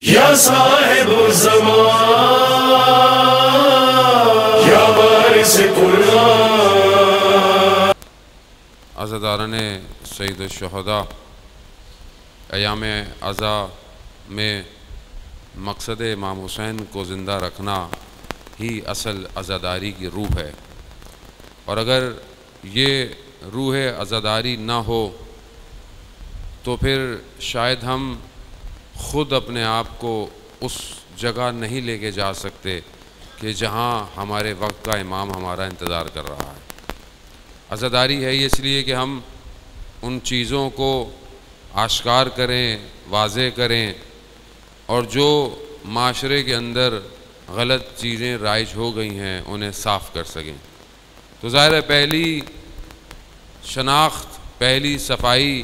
یا صاحب الزمان یا وارث قرآن۔ عزاداران سید الشہداء، ایام عزا میں مقصد امام حسین کو زندہ رکھنا ہی اصل عزاداری کی روح ہے، اور اگر یہ روح عزاداری نہ ہو تو پھر شاید ہم خود اپنے آپ کو اس جگہ نہیں لے کے جا سکتے کہ جہاں ہمارے وقت کا امام ہمارا انتظار کر رہا ہے۔ عزاداری ہے یہ اس لیے کہ ہم ان چیزوں کو آشکار کریں، واضح کریں، اور جو معاشرے کے اندر غلط چیزیں رائج ہو گئی ہیں انہیں صاف کر سکیں۔ تو ظاہر ہے پہلی شناخت، پہلی صفائی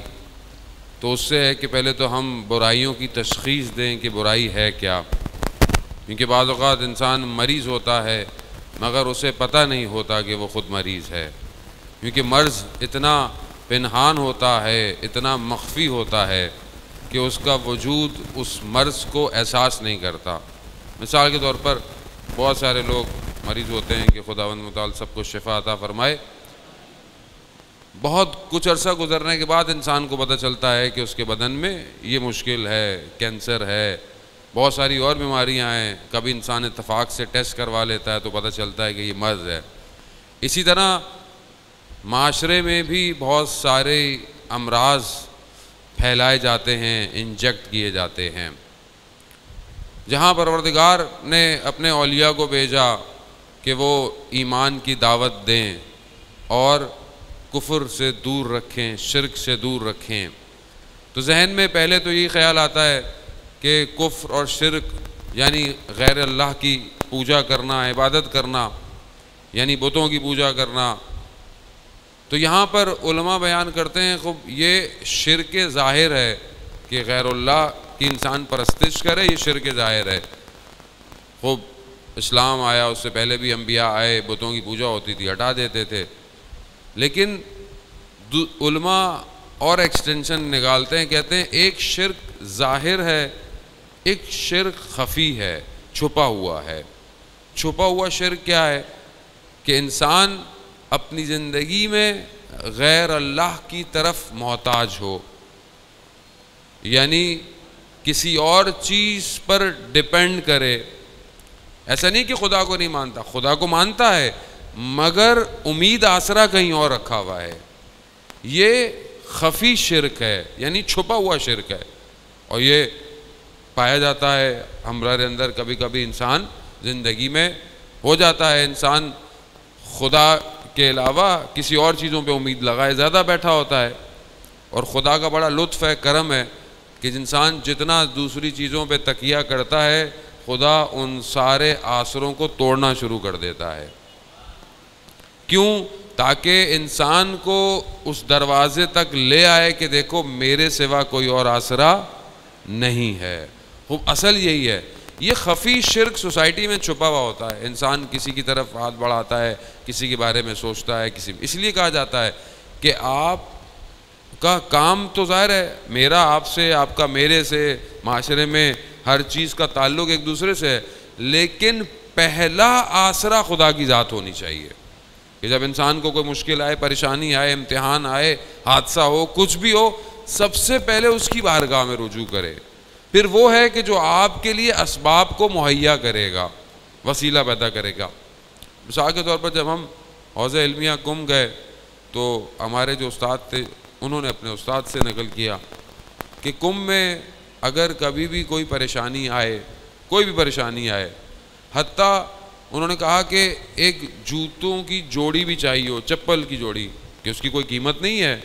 تو اس سے ہے کہ پہلے تو ہم برائیوں کی تشخیص دیں کہ برائی ہے کیا، کیونکہ بعض اوقات انسان مریض ہوتا ہے مگر اسے پتہ نہیں ہوتا کہ وہ خود مریض ہے، کیونکہ مرض اتنا پنہان ہوتا ہے، اتنا مخفی ہوتا ہے کہ اس کا وجود اس مرض کو احساس نہیں کرتا۔ مثال کے طور پر بہت سارے لوگ مریض ہوتے ہیں کہ خداوند متعال سب کو شفا عطا فرمائے، بہت کچھ عرصہ گزرنے کے بعد انسان کو پتہ چلتا ہے کہ اس کے بدن میں یہ مشکل ہے، کینسر ہے، بہت ساری اور بیماریاں ہیں۔ کبھی انسان اتفاق سے ٹیسٹ کروا لیتا ہے تو پتہ چلتا ہے کہ یہ مرض ہے۔ اسی طرح معاشرے میں بھی بہت سارے امراض پھیلائے جاتے ہیں، انجیکٹ کیے جاتے ہیں۔ جہاں پروردگار نے اپنے اولیاء کو بھیجا کہ وہ ایمان کی دعوت دیں اور کفر سے دور رکھیں، شرک سے دور رکھیں، تو ذہن میں پہلے تو یہی خیال آتا ہے کہ کفر اور شرک یعنی غیر اللہ کی پوجا کرنا، عبادت کرنا، یعنی بتوں کی پوجا کرنا۔ تو یہاں پر علماء بیان کرتے ہیں خوب یہ شرک ظاہر ہے کہ غیر اللہ کی انسان پرستش کرے، یہ شرک ظاہر ہے۔ خوب اسلام آیا، اس سے پہلے بھی انبیاء آئے، بتوں کی پوجا ہوتی تھی، ہٹا دیتے تھے، لیکن علماء اور ایکسٹینشن نکالتے ہیں، کہتے ہیں ایک شرک ظاہر ہے، ایک شرک خفی ہے، چھپا ہوا ہے۔ چھپا ہوا شرک کیا ہے؟ کہ انسان اپنی زندگی میں غیر اللہ کی طرف محتاج ہو، یعنی کسی اور چیز پر ڈیپینڈ کرے۔ ایسا نہیں کہ خدا کو نہیں مانتا، خدا کو مانتا ہے مگر امید آسرا کہیں اور رکھا ہوا ہے۔ یہ خفی شرک ہے، یعنی چھپا ہوا شرک ہے، اور یہ پایا جاتا ہے ہمارے اندر۔ کبھی کبھی انسان زندگی میں ہو جاتا ہے، انسان خدا کے علاوہ کسی اور چیزوں پہ امید لگائے زیادہ بیٹھا ہوتا ہے، اور خدا کا بڑا لطف ہے، کرم ہے کہ انسان جتنا دوسری چیزوں پہ تکیہ کرتا ہے خدا ان سارے آسروں کو توڑنا شروع کر دیتا ہے۔ کیوں؟ تاکہ انسان کو اس دروازے تک لے آئے کہ دیکھو میرے سوا کوئی اور آسرا نہیں ہے۔ خوب اصل یہی ہے۔ یہ خفی شرک سوسائٹی میں چھپا ہوا ہوتا ہے، انسان کسی کی طرف ہاتھ بڑھاتا ہے، کسی کے بارے میں سوچتا ہے، اس لیے کہا جاتا ہے کہ آپ کا کام تو ظاہر ہے میرا آپ سے، آپ کا میرے سے، معاشرے میں ہر چیز کا تعلق ایک دوسرے سے ہے، لیکن پہلا آسرا خدا کی ذات ہونی چاہیے کہ جب انسان کو کوئی مشکل آئے، پریشانی آئے، امتحان آئے، حادثہ ہو، کچھ بھی ہو، سب سے پہلے اس کی بارگاہ میں رجوع کرے۔ پھر وہ ہے کہ جو آپ کے لیے اسباب کو مہیا کرے گا، وسیلہ پیدا کرے گا۔ مثال کے طور پر جب ہم حوض علمیہ کم گئے تو ہمارے جو استاد تھے انہوں نے اپنے استاد سے نقل کیا کہ کم میں اگر کبھی بھی کوئی پریشانی آئے، کوئی بھی پریشانی آئے، حتیٰ انہوں نے کہا کہ ایک جوتوں کی جوڑی بھی چاہیے ہو، چپل کی جوڑی، کہ اس کی کوئی قیمت نہیں ہے،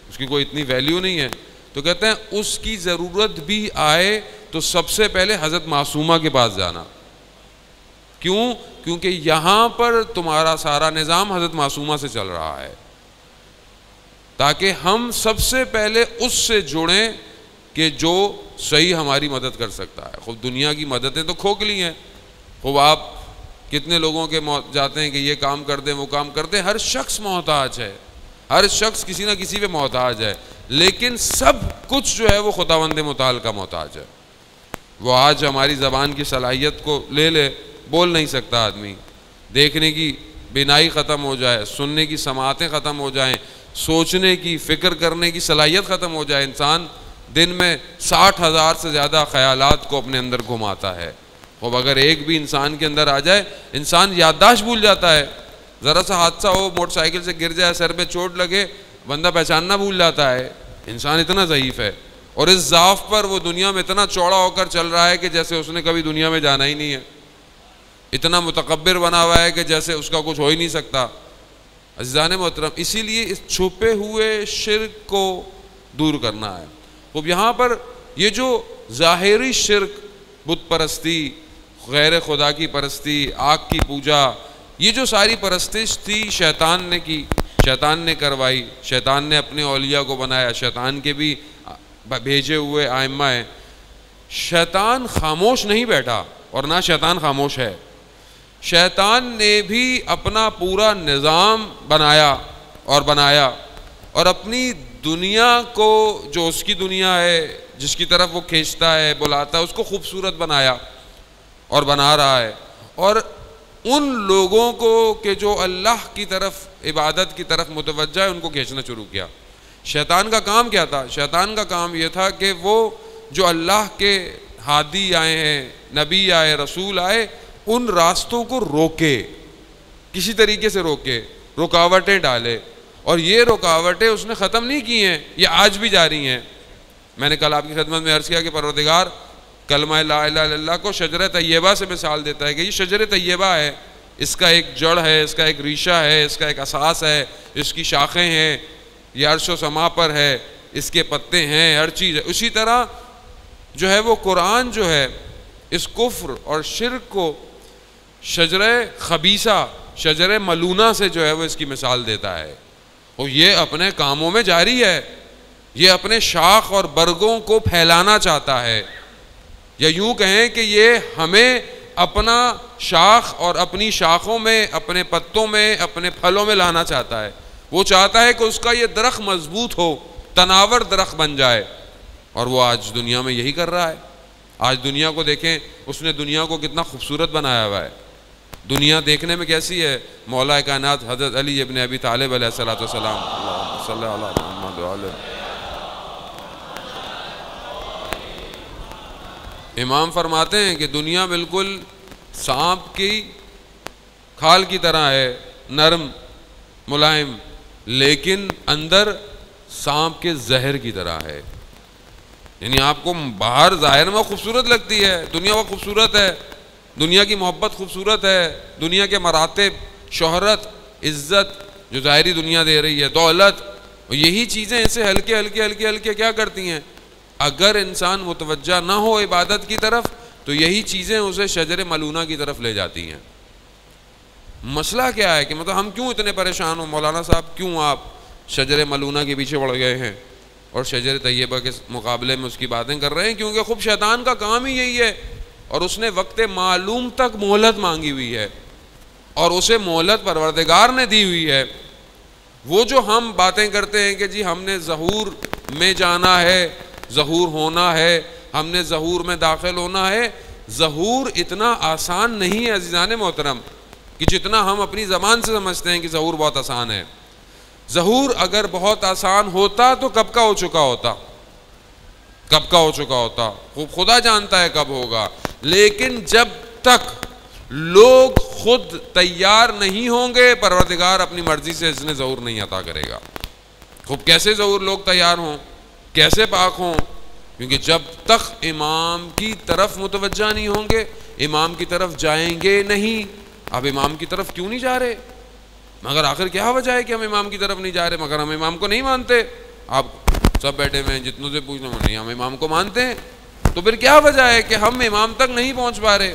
اس کی کوئی اتنی ویلیو نہیں ہے، تو کہتے ہیں اس کی ضرورت بھی آئے تو سب سے پہلے حضرت معصومہ کے پاس جانا۔ کیوں؟ کیونکہ یہاں پر تمہارا سارا نظام حضرت معصومہ سے چل رہا ہے، تاکہ ہم سب سے پہلے اس سے جڑیں کہ جو صحیح ہماری مدد کر سکتا ہے۔ خوب دنیا کی مددیں تو کھوکھلی ہیں، خوب آپ کتنے لوگوں کے جاتے ہیں کہ یہ کام کر دیں، وہ کام کر دیں، ہر شخص محتاج ہے، ہر شخص کسی نہ کسی پہ محتاج ہے، لیکن سب کچھ جو ہے وہ خداوند متعال کا محتاج ہے۔ وہ آج ہماری زبان کی صلاحیت کو لے لے، بول نہیں سکتا آدمی، دیکھنے کی بینائی ختم ہو جائے، سننے کی سماعتیں ختم ہو جائیں، سوچنے کی فکر کرنے کی صلاحیت ختم ہو جائے، انسان دن میں 60,000 سے زیادہ خیالات کو اپنے اندر گھماتا ہے۔ اب اگر ایک بھی انسان کے اندر آ جائے، انسان یادداشت بھول جاتا ہے، ذرا سا حادثہ ہو، موٹر سائیکل سے گر جائے، سر پہ چوٹ لگے، بندہ پہچاننا بھول جاتا ہے۔ انسان اتنا ضعیف ہے، اور اس ضعف پر وہ دنیا میں اتنا چوڑا ہو کر چل رہا ہے کہ جیسے اس نے کبھی دنیا میں جانا ہی نہیں ہے، اتنا متکبر بنا ہوا ہے کہ جیسے اس کا کچھ ہو ہی نہیں سکتا۔ عزیزان محترم، اسی لیے اس چھپے ہوئے شرک کو دور کرنا ہے۔ اب یہاں پر یہ جو ظاہری شرک، بت پرستی، غیر خدا کی پرستی، آگ کی پوجا، یہ جو ساری پرستش تھی شیطان نے کی، شیطان نے کروائی، شیطان نے اپنے اولیاء کو بنایا، شیطان کے بھی بھیجے ہوئے ائمہ ہیں۔ شیطان خاموش نہیں بیٹھا، اور نہ شیطان خاموش ہے۔ شیطان نے بھی اپنا پورا نظام بنایا، اور اپنی دنیا کو، جو اس کی دنیا ہے، جس کی طرف وہ کھینچتا ہے، بلاتا ہے، اس کو خوبصورت بنایا اور بنا رہا ہے۔ اور ان لوگوں کو کہ جو اللہ کی طرف، عبادت کی طرف متوجہ ہے، ان کو کھینچنا شروع کیا۔ شیطان کا کام کیا تھا؟ شیطان کا کام یہ تھا کہ وہ جو اللہ کے ہادی آئے ہیں، نبی آئے، رسول آئے، ان راستوں کو روکے، کسی طریقے سے روکے، رکاوٹیں ڈالے۔ اور یہ رکاوٹیں اس نے ختم نہیں کی ہیں، یہ آج بھی جاری ہیں۔ میں نے کل آپ کی خدمت میں عرض کیا کہ پروردگار کلمہ لا الہ الا اللہ کو شجرہ طیبہ سے مثال دیتا ہے کہ یہ شجرہ طیبہ ہے، اس کا ایک جڑ ہے، اس کا ایک ریشہ ہے، اس کا ایک اساس ہے، اس کی شاخیں ہیں، یہ عرش و سما پر ہے، اس کے پتے ہیں، ہر چیز ہے۔ اسی طرح جو ہے وہ قرآن جو ہے اس کفر اور شرک کو شجرہ خبیثہ، شجرہ ملونہ سے جو ہے وہ اس کی مثال دیتا ہے، اور یہ اپنے کاموں میں جاری ہے، یہ اپنے شاخ اور برگوں کو پھیلانا چاہتا ہے، یا یوں کہیں کہ یہ ہمیں اپنا شاخ اور اپنی شاخوں میں، اپنے پتوں میں، اپنے پھلوں میں لانا چاہتا ہے۔ وہ چاہتا ہے کہ اس کا یہ درخت مضبوط ہو، تناور درخت بن جائے، اور وہ آج دنیا میں یہی کر رہا ہے۔ آج دنیا کو دیکھیں، اس نے دنیا کو کتنا خوبصورت بنایا ہوا ہے۔ دنیا دیکھنے میں کیسی ہے؟ مولا کائنات حضرت علی ابن ابی طالب علیہ الصلوۃ والسلام، اللہم صلی علی محمد وعلی۔ امام فرماتے ہیں کہ دنیا بالکل سانپ کی کھال کی طرح ہے، نرم، ملائم، لیکن اندر سانپ کے زہر کی طرح ہے۔ یعنی آپ کو باہر ظاہر میں خوبصورت لگتی ہے، دنیا وہ خوبصورت ہے، دنیا کی محبت خوبصورت ہے، دنیا کے مراتب، شہرت، عزت جو ظاہری دنیا دے رہی ہے، دولت، یہی چیزیں اسے ہلکے ہلکے ہلکے ہلکے کیا کرتی ہیں؟ اگر انسان متوجہ نہ ہو عبادت کی طرف تو یہی چیزیں اسے شجر ملونہ کی طرف لے جاتی ہیں۔ مسئلہ کیا ہے کہ مطلب ہم کیوں اتنے پریشان ہوں؟ مولانا صاحب کیوں آپ شجر ملونہ کے پیچھے پڑ گئے ہیں اور شجر طیبہ کے مقابلے میں اس کی باتیں کر رہے ہیں؟ کیونکہ خوب شیطان کا کام ہی یہی ہے، اور اس نے وقت معلوم تک مہلت مانگی ہوئی ہے، اور اسے مہلت پروردگار نے دی ہوئی ہے۔ وہ جو ہم باتیں کرتے ہیں کہ جی ہم نے ظہور میں جانا ہے، ظہور ہونا ہے، ہم نے ظہور میں داخل ہونا ہے، ظہور اتنا آسان نہیں ہے عزیزان محترم کہ جتنا ہم اپنی زبان سے سمجھتے ہیں کہ ظہور بہت آسان ہے۔ ظہور اگر بہت آسان ہوتا تو کب کا ہو چکا ہوتا، کب کا ہو چکا ہوتا، خدا جانتا ہے کب ہوگا۔ لیکن جب تک لوگ خود تیار نہیں ہوں گے، پروردگار اپنی مرضی سے اس نے ظہور نہیں عطا کرے گا۔ خوب کیسے ظہور لوگ تیار ہوں، کیسے پاک ہوں؟ کیونکہ جب تک امام کی طرف متوجہ نہیں ہوں گے، امام کی طرف جائیں گے نہیں۔ اب امام کی طرف کیوں نہیں جا رہے؟ مگر آخر کیا وجہ ہے کہ ہم امام کی طرف نہیں جا رہے؟ مگر ہم امام کو نہیں مانتے۔ آپ سب بیٹھے ہوئے ہیں، جتنوں سے پوچھنا نہیں، ہم امام کو مانتے ہیں، تو پھر کیا وجہ ہے کہ ہم امام تک نہیں پہنچ پا رہے؟